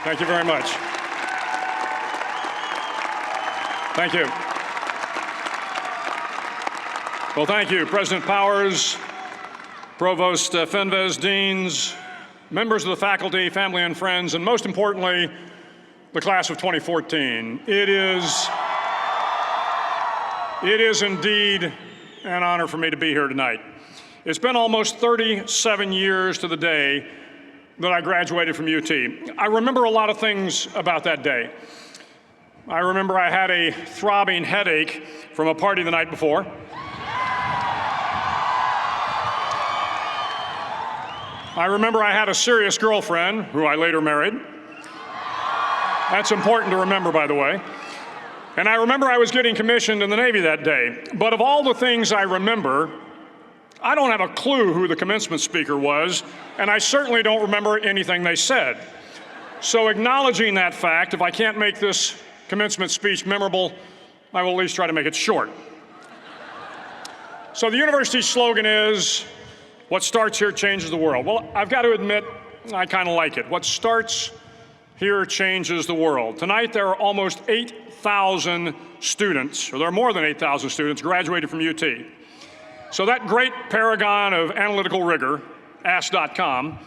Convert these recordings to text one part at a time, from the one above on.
Thank you very much. Thank you. Well, thank you, President Powers, Provost Fenves, deans, members of the faculty, family and friends, and most importantly, the class of 2014. It is indeed an honor for me to be here tonight. It's been almost 37 years to the day that I graduated from UT. I remember a lot of things about that day. I remember I had a throbbing headache from a party the night before. I remember I had a serious girlfriend, who I later married. That's important to remember, by the way. And I remember I was getting commissioned in the Navy that day. But of all the things I remember, I don't have a clue who the commencement speaker was, and I certainly don't remember anything they said. So acknowledging that fact, if I can't make this commencement speech memorable, I will at least try to make it short. So the university's slogan is, "What starts here changes the world." Well, I've got to admit, I kind of like it. What starts here changes the world. Tonight, there are almost 8,000 students, or there are more than 8,000 students graduated from UT. So that great paragon of analytical rigor, Ask.com,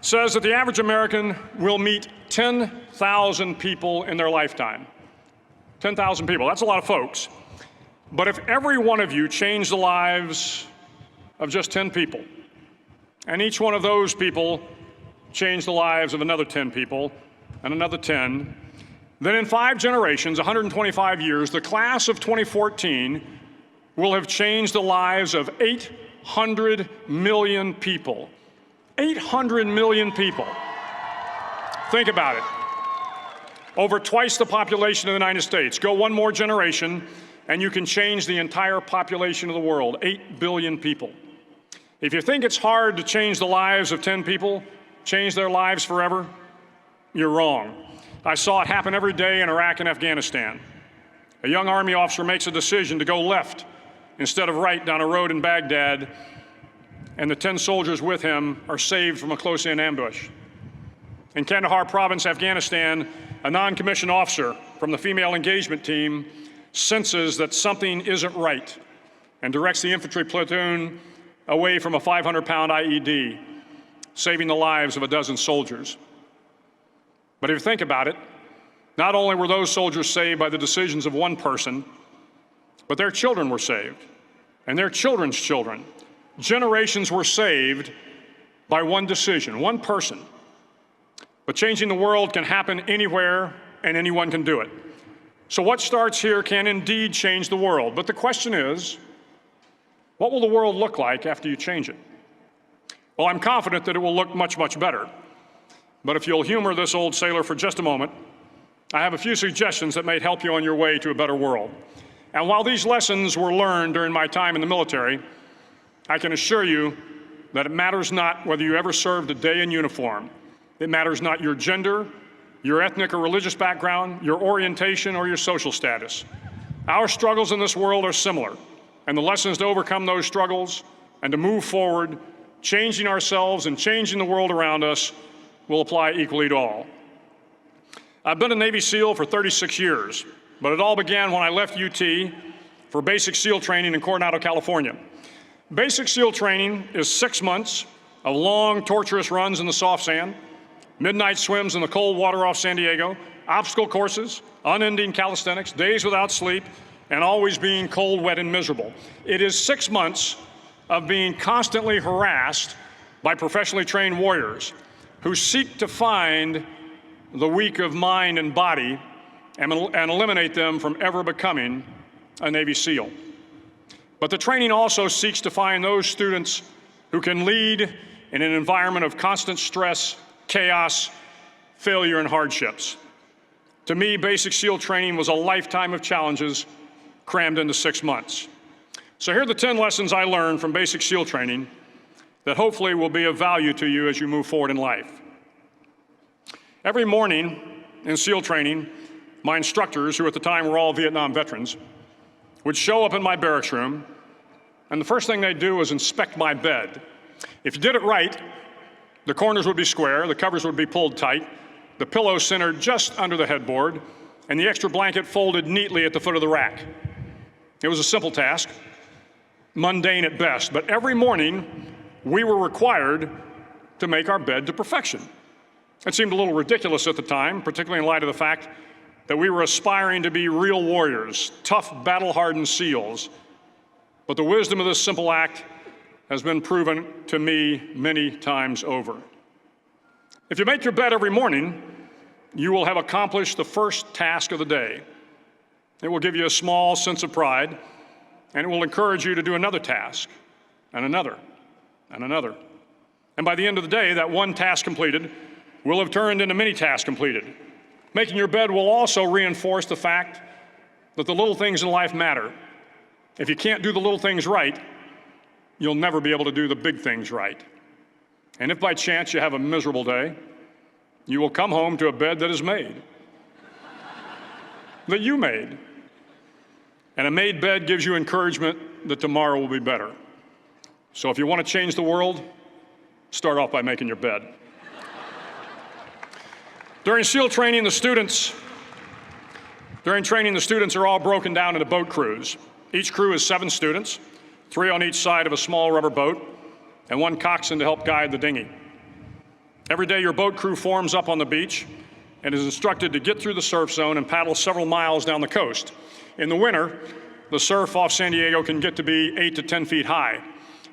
says that the average American will meet 10,000 people in their lifetime. 10,000 people, that's a lot of folks. But if every one of you changed the lives of just 10 people, and each one of those people changed the lives of another 10 people, and another 10, then in 5 generations, 125 years, the class of 2014 will have changed the lives of 800 million people. 800 million people. Think about it. Over twice the population of the United States. Go one more generation, and you can change the entire population of the world, 8 billion people. If you think it's hard to change the lives of 10 people, change their lives forever, you're wrong. I saw it happen every day in Iraq and Afghanistan. A young Army officer makes a decision to go left instead of right down a road in Baghdad, and the 10 soldiers with him are saved from a close-in ambush. In Kandahar province, Afghanistan, a non-commissioned officer from the female engagement team senses that something isn't right and directs the infantry platoon away from a 500-pound IED, saving the lives of a dozen soldiers. But if you think about it, not only were those soldiers saved by the decisions of one person, but their children were saved, and their children's children. Generations were saved by one decision, one person. But changing the world can happen anywhere, and anyone can do it. So what starts here can indeed change the world. But the question is, what will the world look like after you change it? Well, I'm confident that it will look much, much better. But if you'll humor this old sailor for just a moment, I have a few suggestions that may help you on your way to a better world. And while these lessons were learned during my time in the military, I can assure you that it matters not whether you ever served a day in uniform. It matters not your gender, your ethnic or religious background, your orientation, or your social status. Our struggles in this world are similar, and the lessons to overcome those struggles and to move forward, changing ourselves and changing the world around us, will apply equally to all. I've been a Navy SEAL for 36 years, but it all began when I left UT for basic SEAL training in Coronado, California. Basic SEAL training is 6 months of long, torturous runs in the soft sand, midnight swims in the cold water off San Diego, obstacle courses, unending calisthenics, days without sleep, and always being cold, wet, and miserable. It is 6 months of being constantly harassed by professionally trained warriors who seek to find the weak of mind and body and eliminate them from ever becoming a Navy SEAL. But the training also seeks to find those students who can lead in an environment of constant stress, chaos, failure, and hardships. To me, basic SEAL training was a lifetime of challenges crammed into 6 months. So here are the 10 lessons I learned from basic SEAL training that hopefully will be of value to you as you move forward in life. Every morning in SEAL training, my instructors, who at the time were all Vietnam veterans, would show up in my barracks room, and the first thing they'd do was inspect my bed. If you did it right, the corners would be square, the covers would be pulled tight, the pillow centered just under the headboard, and the extra blanket folded neatly at the foot of the rack. It was a simple task, mundane at best, but every morning we were required to make our bed to perfection. It seemed a little ridiculous at the time, particularly in light of the fact that we were aspiring to be real warriors, tough, battle-hardened SEALs. But the wisdom of this simple act has been proven to me many times over. If you make your bed every morning, you will have accomplished the first task of the day. It will give you a small sense of pride, and it will encourage you to do another task, and another, and another. And by the end of the day, that one task completed will have turned into many tasks completed. Making your bed will also reinforce the fact that the little things in life matter. If you can't do the little things right, you'll never be able to do the big things right. And if by chance you have a miserable day, you will come home to a bed that is made, that you made. And a made bed gives you encouragement that tomorrow will be better. So if you want to change the world, start off by making your bed. During SEAL training, the students are all broken down into boat crews. Each crew is 7 students, 3 on each side of a small rubber boat, and 1 coxswain to help guide the dinghy. Every day, your boat crew forms up on the beach and is instructed to get through the surf zone and paddle several miles down the coast. In the winter, the surf off San Diego can get to be 8 to 10 feet high,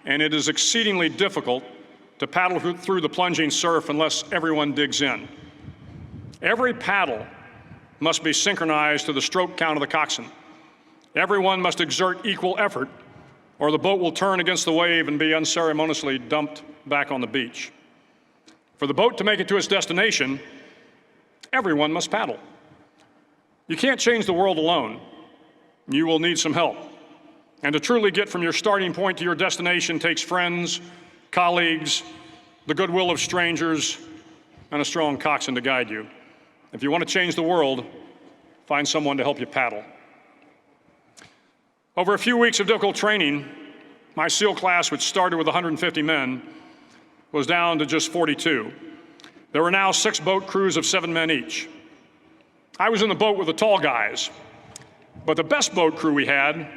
and it is exceedingly difficult to paddle through the plunging surf unless everyone digs in. Every paddle must be synchronized to the stroke count of the coxswain. Everyone must exert equal effort, or the boat will turn against the wave and be unceremoniously dumped back on the beach. For the boat to make it to its destination, everyone must paddle. You can't change the world alone. You will need some help. And to truly get from your starting point to your destination takes friends, colleagues, the goodwill of strangers, and a strong coxswain to guide you. If you want to change the world, find someone to help you paddle. Over a few weeks of difficult training, my SEAL class, which started with 150 men, was down to just 42. There were now 6 boat crews of 7 men each. I was in the boat with the tall guys, but the best boat crew we had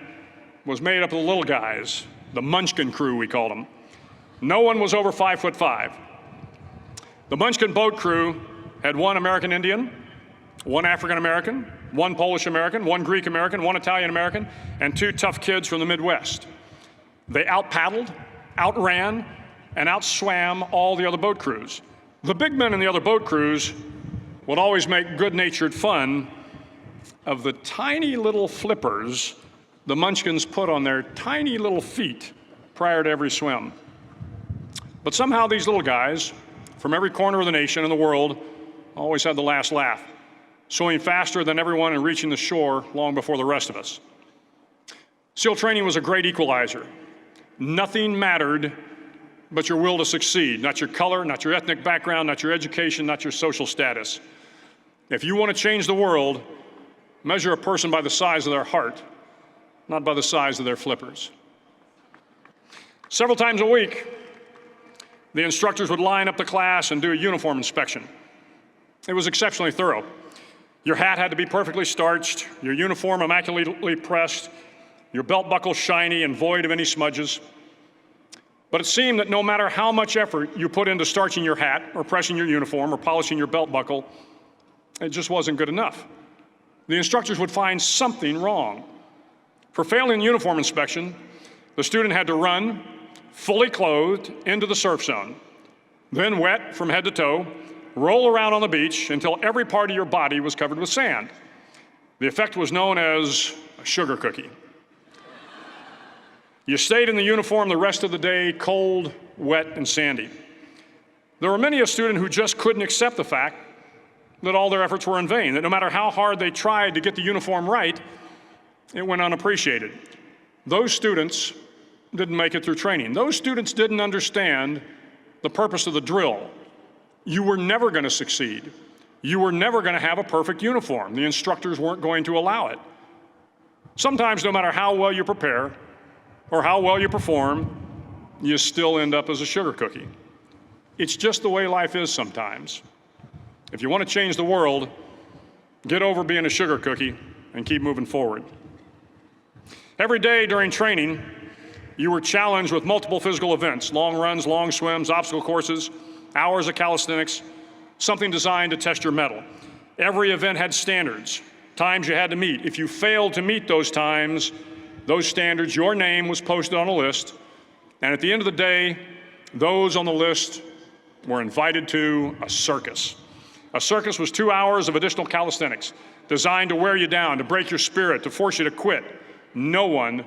was made up of the little guys, the Munchkin crew, we called them. No one was over 5'5". The Munchkin boat crew had 1 American Indian, 1 African American, 1 Polish American, 1 Greek American, 1 Italian American, and 2 tough kids from the Midwest. They out-paddled, outran, and outswam all the other boat crews. The big men in the other boat crews would always make good-natured fun of the tiny little flippers the Munchkins put on their tiny little feet prior to every swim. But somehow these little guys from every corner of the nation and the world always had the last laugh, swimming faster than everyone and reaching the shore long before the rest of us. SEAL training was a great equalizer. Nothing mattered but your will to succeed, not your color, not your ethnic background, not your education, not your social status. If you want to change the world, measure a person by the size of their heart, not by the size of their flippers. Several times a week, the instructors would line up the class and do a uniform inspection. It was exceptionally thorough. Your hat had to be perfectly starched, your uniform immaculately pressed, your belt buckle shiny and void of any smudges. But it seemed that no matter how much effort you put into starching your hat or pressing your uniform or polishing your belt buckle, it just wasn't good enough. The instructors would find something wrong. For failing the uniform inspection, the student had to run, fully clothed, into the surf zone, then wet from head to toe, roll around on the beach until every part of your body was covered with sand. The effect was known as a sugar cookie. You stayed in the uniform the rest of the day, cold, wet, and sandy. There were many a student who just couldn't accept the fact that all their efforts were in vain, that no matter how hard they tried to get the uniform right, it went unappreciated. Those students didn't make it through training. Those students didn't understand the purpose of the drill. You were never going to succeed. You were never going to have a perfect uniform. The instructors weren't going to allow it. Sometimes, no matter how well you prepare or how well you perform, you still end up as a sugar cookie. It's just the way life is sometimes. If you want to change the world, get over being a sugar cookie and keep moving forward. Every day during training, you were challenged with multiple physical events: long runs, long swims, obstacle courses, hours of calisthenics, something designed to test your mettle. Every event had standards, times you had to meet. If you failed to meet those times, those standards, your name was posted on a list, and at the end of the day, those on the list were invited to a circus. A circus was 2 hours of additional calisthenics, designed to wear you down, to break your spirit, to force you to quit. No one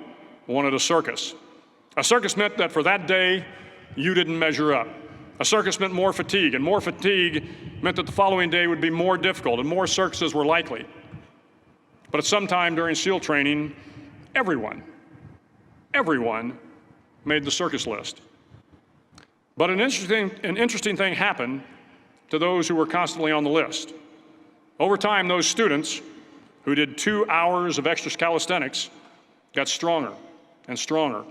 wanted a circus. A circus meant that for that day, you didn't measure up. A circus meant more fatigue, and more fatigue meant that the following day would be more difficult, and more circuses were likely. But at some time during SEAL training, everyone made the circus list. But an interesting thing happened to those who were constantly on the list. Over time, those students who did 2 hours of extra calisthenics got stronger and stronger.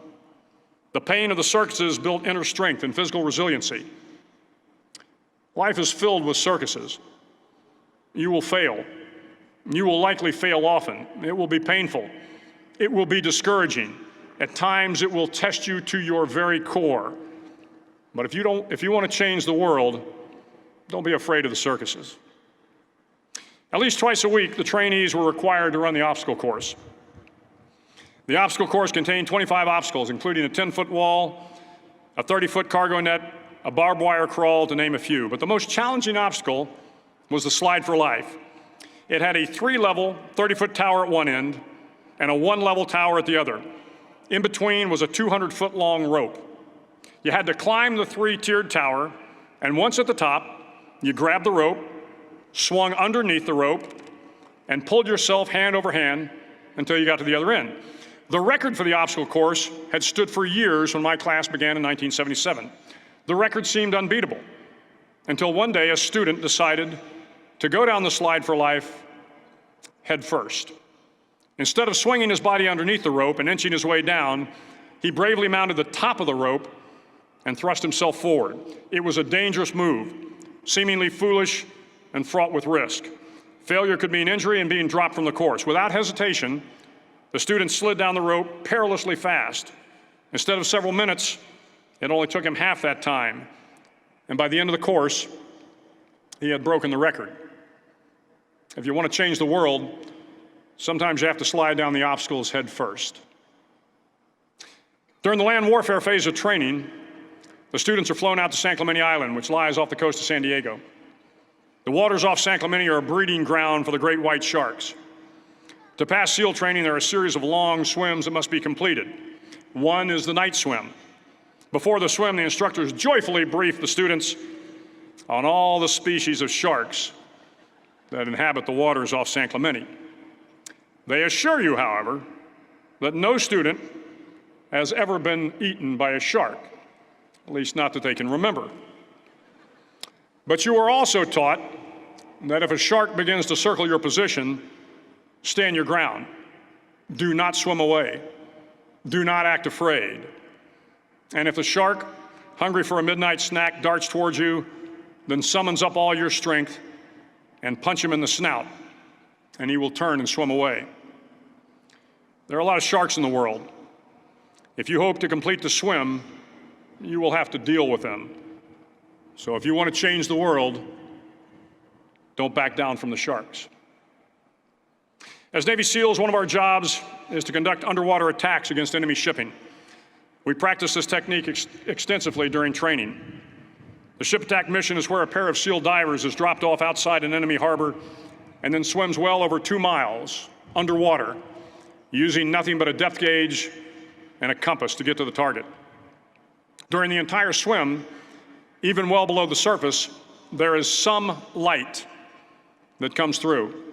The pain of the circuses built inner strength and physical resiliency. Life is filled with circuses. You will fail. You will likely fail often. It will be painful. It will be discouraging. At times, it will test you to your very core. But if you want to change the world, don't be afraid of the circuses. At least twice a week, the trainees were required to run the obstacle course. The obstacle course contained 25 obstacles, including a 10-foot wall, a 30-foot cargo net, a barbed wire crawl, to name a few. But the most challenging obstacle was the slide for life. It had a 3-level, 30-foot tower at one end and a 1-level tower at the other. In between was a 200-foot-long rope. You had to climb the 3-tiered tower, and once at the top, you grabbed the rope, swung underneath the rope, and pulled yourself hand over hand until you got to the other end. The record for the obstacle course had stood for years when my class began in 1977. The record seemed unbeatable until one day a student decided to go down the slide for life head first. Instead of swinging his body underneath the rope and inching his way down, he bravely mounted the top of the rope and thrust himself forward. It was a dangerous move, seemingly foolish and fraught with risk. Failure could mean injury and being dropped from the course. Without hesitation, the student slid down the rope perilously fast. Instead of several minutes, it only took him half that time. And by the end of the course, he had broken the record. If you want to change the world, sometimes you have to slide down the obstacles head first. During the land warfare phase of training, the students are flown out to San Clemente Island, which lies off the coast of San Diego. The waters off San Clemente are a breeding ground for the great white sharks. To pass SEAL training, there are a series of long swims that must be completed. One is the night swim. Before the swim, the instructors joyfully brief the students on all the species of sharks that inhabit the waters off San Clemente. They assure you, however, that no student has ever been eaten by a shark, at least not that they can remember. But you are also taught that if a shark begins to circle your position, stand your ground. Do not swim away. Do not act afraid. And if the shark, hungry for a midnight snack, darts towards you, then summons up all your strength and punch him in the snout, and he will turn and swim away. There are a lot of sharks in the world. If you hope to complete the swim, you will have to deal with them. So if you want to change the world, don't back down from the sharks. As Navy SEALs, one of our jobs is to conduct underwater attacks against enemy shipping. We practice this technique extensively during training. The ship attack mission is where a pair of SEAL divers is dropped off outside an enemy harbor and then swims well over 2 miles underwater, using nothing but a depth gauge and a compass to get to the target. During the entire swim, even well below the surface, there is some light that comes through.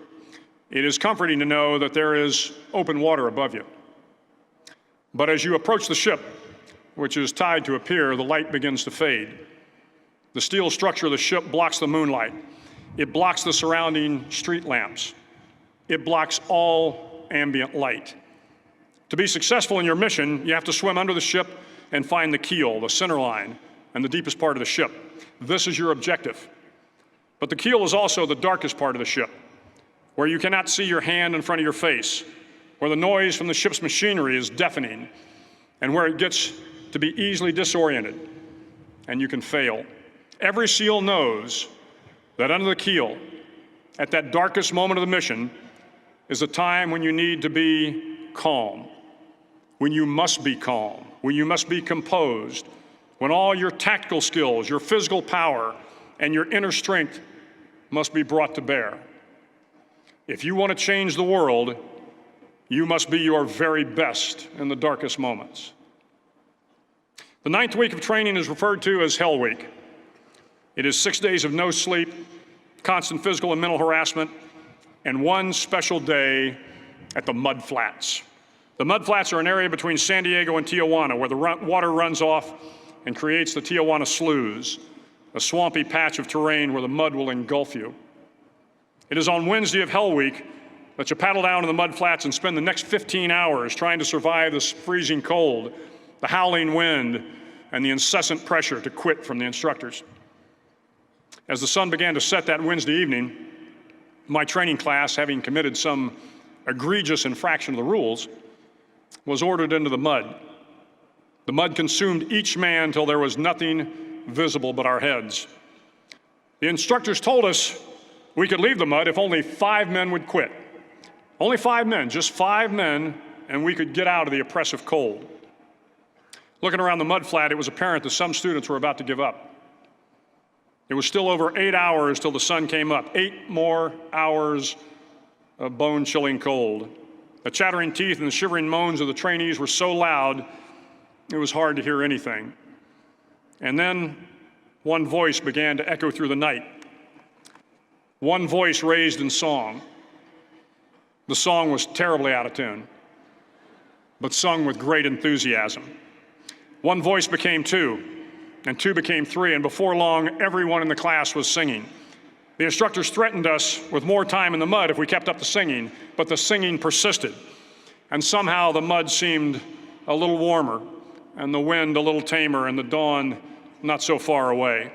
It is comforting to know that there is open water above you. But as you approach the ship, which is tied to a pier, the light begins to fade. The steel structure of the ship blocks the moonlight. It blocks the surrounding street lamps. It blocks all ambient light. To be successful in your mission, you have to swim under the ship and find the keel, the center line, and the deepest part of the ship. This is your objective. But the keel is also the darkest part of the ship, where you cannot see your hand in front of your face, where the noise from the ship's machinery is deafening, and where it gets to be easily disoriented, and you can fail. Every SEAL knows that under the keel, at that darkest moment of the mission, is a time when you need to be calm, when you must be calm, when you must be composed, when all your tactical skills, your physical power, and your inner strength must be brought to bear. If you want to change the world, you must be your very best in the darkest moments. The 9th week of training is referred to as Hell Week. It is 6 days of no sleep, constant physical and mental harassment, and one special day at the Mud Flats. The Mud Flats are an area between San Diego and Tijuana where the water runs off and creates the Tijuana Sloughs, a swampy patch of terrain where the mud will engulf you. It is on Wednesday of Hell Week that you paddle down to the Mud Flats and spend the next 15 hours trying to survive this freezing cold, the howling wind, and the incessant pressure to quit from the instructors. As the sun began to set that Wednesday evening, my training class, having committed some egregious infraction of the rules, was ordered into the mud. The mud consumed each man till there was nothing visible but our heads. The instructors told us we could leave the mud if only 5 men would quit. Only 5 men, just 5 men, and we could get out of the oppressive cold. Looking around the mud flat, it was apparent that some students were about to give up. It was still over 8 hours till the sun came up, 8 more hours of bone-chilling cold. The chattering teeth and the shivering moans of the trainees were so loud, it was hard to hear anything. And then one voice began to echo through the night. One voice raised in song. The song was terribly out of tune, but sung with great enthusiasm. One voice became 2, and 2 became 3, and before long, everyone in the class was singing. The instructors threatened us with more time in the mud if we kept up the singing, but the singing persisted. And somehow the mud seemed a little warmer, and the wind a little tamer, and the dawn not so far away.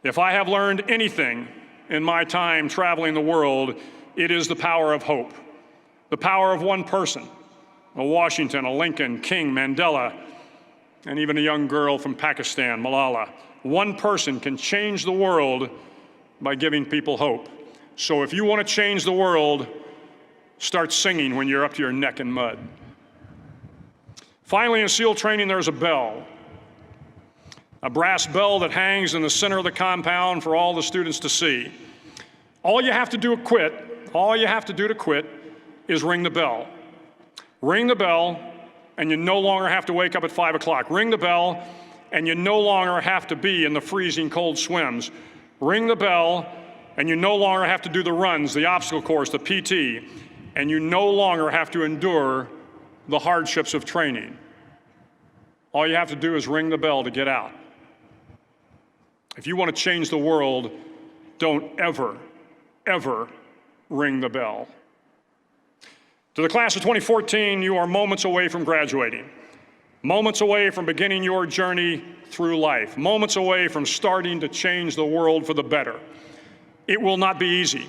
If I have learned anything in my time traveling the world, it is the power of hope. The power of one person, a Washington, a Lincoln, King, Mandela, and even a young girl from Pakistan, Malala. One person can change the world by giving people hope. So if you want to change the world, start singing when you're up to your neck in mud. Finally, in SEAL training, there's a bell. A brass bell that hangs in the center of the compound for all the students to see. All you have to do to quit is ring the bell. Ring the bell, and you no longer have to wake up at 5 o'clock. Ring the bell, and you no longer have to be in the freezing cold swims. Ring the bell, and you no longer have to do the runs, the obstacle course, the PT, and you no longer have to endure the hardships of training. All you have to do is ring the bell to get out. If you want to change the world, don't ever, ever ring the bell. To the class of 2014, you are moments away from graduating, moments away from beginning your journey through life, moments away from starting to change the world for the better. It will not be easy,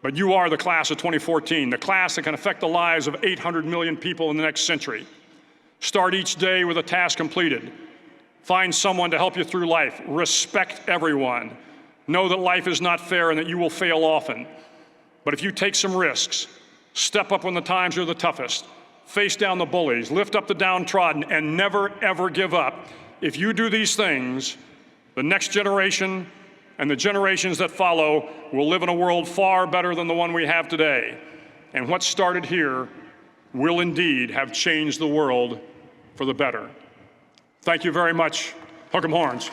but you are the class of 2014, the class that can affect the lives of 800 million people in the next century. Start each day with a task completed. Find someone to help you through life. Respect everyone. Know that life is not fair and that you will fail often. But if you take some risks, step up when the times are the toughest, face down the bullies, lift up the downtrodden, and never, ever give up. If you do these things, the next generation and the generations that follow will live in a world far better than the one we have today. And what started here will indeed have changed the world for the better. Thank you very much. Hook 'em horns.